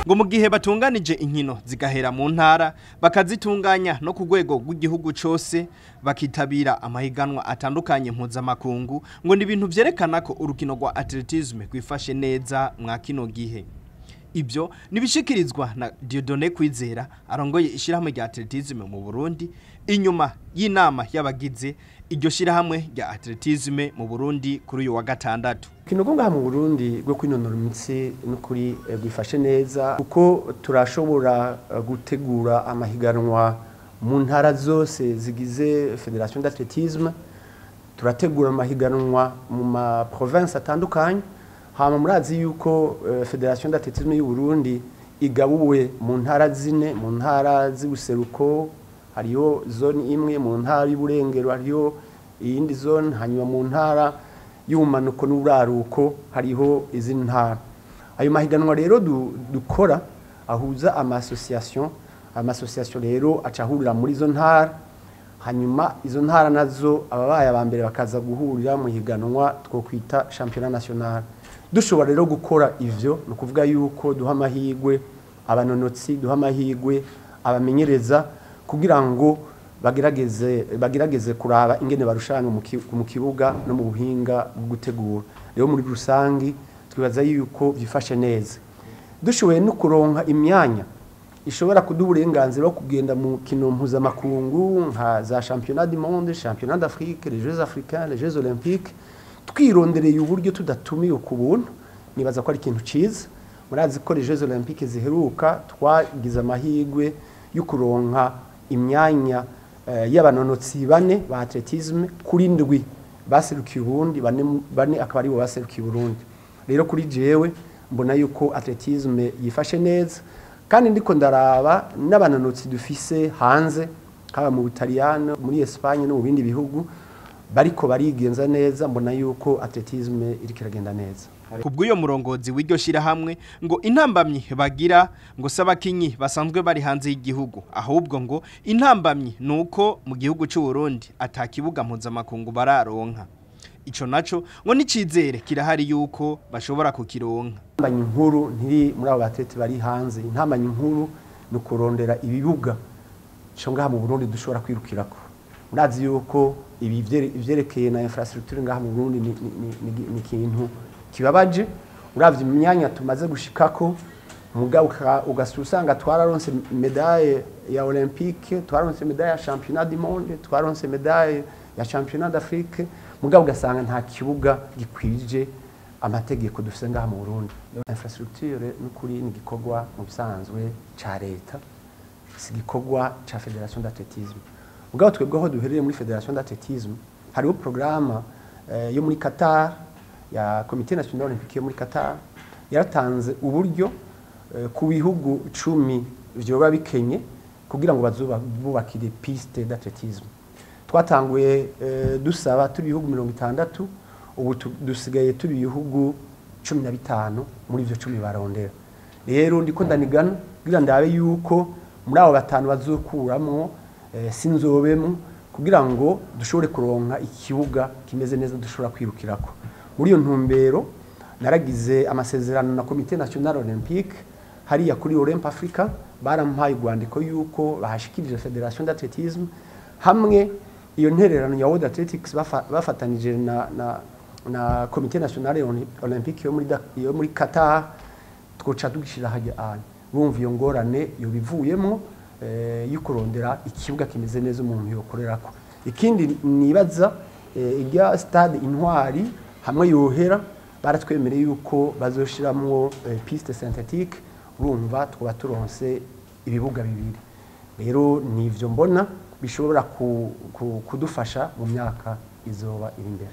ngo mu gihe batunganije inkino zigahera mu ntara bakazitunganya no ku rwego rw'igihugu cyose bakitabira amahiganwa atandukanye mpuzamakungu ngo ni ibintu vyerekana ko urukino rwa atletisme rwifashe neza mwa kino gihe. Ibyo nibishikirizwa na Dieudonné Kwizera arongoye ishirahamwe rya atletisme mu Burundi inyuma y'inama y'abagize iryo shirahamwe rya atletisme mu Burundi kuri uyu wa gatandatu. Kino ngaha mu Burundi gwo kwinonora imitsi n'ukuri gwifashe neza kuko turashobora gutegura amahiganwa mu ntara zose zigize Federation d'Athlétisme, turategura amahiganwa mu ma province atandukanye. Hama murazi yuko Federation d'Athlétisme y'u Burundi igabuwe mu ntara zine, mu ntara z'ubuseruko hariyo zone imwe, mu ntara y'uburengero hariyo iyindi zone, hanyuma mu ntara y'ubumanuko n'uburaruko hariho izindi ntara. Ayo mahiganwa rero dukora ahuza amasosiyasiyo rero acahurira muri izo ntara, hanyuma izo ntara nazo ababaye abambere bakaza guhurira mu higanwa two kwita championnat national. Dushobora rero gukora ivyo no kuvuga yuko duha amahigwe abanonotsi, duha amahigwe abamenyereza kugira ngo bagerageze kuraba ingene barushana mu kibuga no mu buhinga bwo gutegura. Rero muri rusangi twibaza yuko byifashe neza. Dushoboye no kuronka imyanya ishobora kuduha uburenganzira bwo kugenda mu kino mpuzamakungu nka za championnat du monde, championnat d'Afrique, les Jeux africains, les Jeux olympiques, twirondereye uburyo tudatumiye ku buntu. Nibaza ko ari ikintu ciza. Murazi ko les Jeux olympiques ziheruka twagize amahigwe yo kuronka imyanya y'abanonotsi bane ba atletisme kuri ndwi baserukiye Burundi, bane akaba ari bo baserukiye Burundi. Rero kuri jewe mbona yuko atletisme yifashe neza, kandi ndiko ndaraba n'abanonotsi dufise hanze kaba mu Butaliyano, muri Espagne no mu bindi bihugu bariko barigenza neza. Mbona yuko atletisme iriko iragenda neza. Kubw'uyo murongozi w'iryo shirahamwe ngo intambamyi bagira ngo sabakinyi basanzwe bari hanze y'igihugu, ahubwo ngo intambamyi nuko mu gihugu cy'u Burundi atakibuga mpuzamakungu bararonka. Ico naco ngo nicizere kirahari yuko bashobora kukironka. Intambamyi nkuru ntiri muri abo batlete bari hanze. Intambamyi nkuru no kurondera ibibuga cyo ngaha mu Burundi dushobora kwirukirako. Murazi yuko ivyerekeye na infrastructure ngaha mu Burundi ni kintu kibabaje. Uravye imyanya tumaze gushikako mugabo ugasanga twararonse medaille ya olympique, twararonse medaille ya championnat du monde, twararonse medaille ya championnat d'Afrique, mugabo ugasanga nta kibuga gikwije amategeko dufise ngaha mu Burundi. Infrastructure n'ukuri ni gikorwa mu bisanzwe ca leta, si gikorwa ca Federation d'Athlétisme. Mugabo twebwe aho duhereye muri Federation d'Athlétisme hariho programme yo muri Qatar ya Comité National Olympique yo muri Qatar yaratanze uburyo ku bihugu 10 vyoba bikenye kugira ngo bazubakire piste d'athlétisme. Twatanguye dusaba turi bihugu 60, ubu dusigaye turi bihugu 15 muri ivyo 10 barondera. Rero ndiko ndanigana kugira ndabe yuko muri abo batanu bazokuramwo sinzobemo kugira ngo dushobore kuronka ikibuga kimeze neza dushobora kwirukirako. Muri iyo ntumbero naragize amasezerano na Comité National Olympique hariya kuri Olymp Africa, barampaye urwandiko yuko bahashikirije Federation d'Athlétisme hamwe iyo ntererano ya World Athletics bafatanije na Comité National Olympique yo muri Qatar, twoca tugishira hajya bumva iyo ngorane yo bivuyemo yukurondera ikibuga kimeze neza umuntu yokorerako. Ikindi nibaza irya stade Intwari hamwe yohera baratwemereye yuko bazoshiramwo piste synthétique, urumva twa turonse ibibuga bibiri. Rero nivyo mbona bishobora kudufasha mu myaka izoba iri imbere.